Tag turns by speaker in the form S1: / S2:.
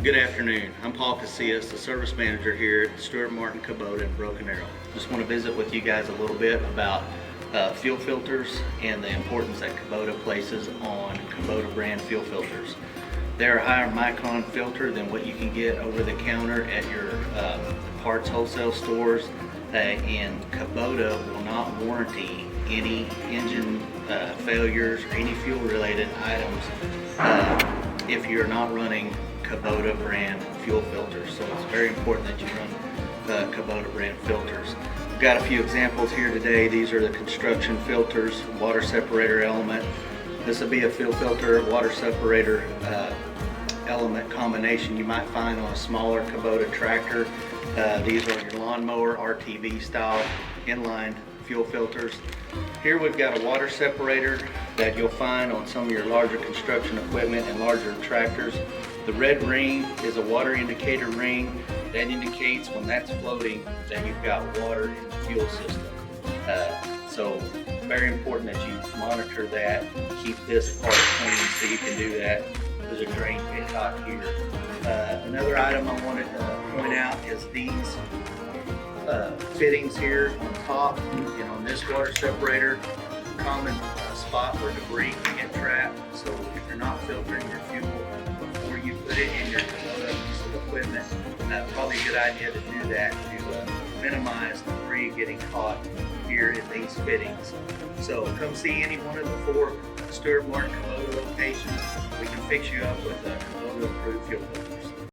S1: Good afternoon. I'm Paul Casillas, the service manager here at Stuart Martin Kubota in Broken Arrow. Just want to visit with you guys a little bit about fuel filters and the importance that Kubota places on Kubota Brand Fuel Filters. They're a higher micron filter than what you can get over the counter at your parts wholesale stores, and Kubota will not warranty any engine failures or any fuel related items if you're not running Kubota brand fuel filters. So it's very important that you run Kubota brand filters. We've got a few examples here today. These are the construction filters, water separator element. This will be a fuel filter, water separator element combination you might find on a smaller Kubota tractor. These are your lawnmower RTV style inline fuel filters. Here we've got a water separator that you'll find on some of your larger construction equipment and larger tractors. The red ring is a water indicator ring that indicates when that's floating that you've got water in the fuel system. So very important that you monitor that, keep this part clean so you can do that. There's a drain pit top here. Another item I wanted to point out is these fittings here on top and on this water separator. Common spot where debris can get trapped. So if you're not filtering your fuel before you put it in your Kubota piece of equipment, probably a good idea to do that to minimize debris getting caught here in these fittings. So come see any one of the 4 Stuart Martin Kubota locations. We can fix you up with a Kubota approved fuel filter.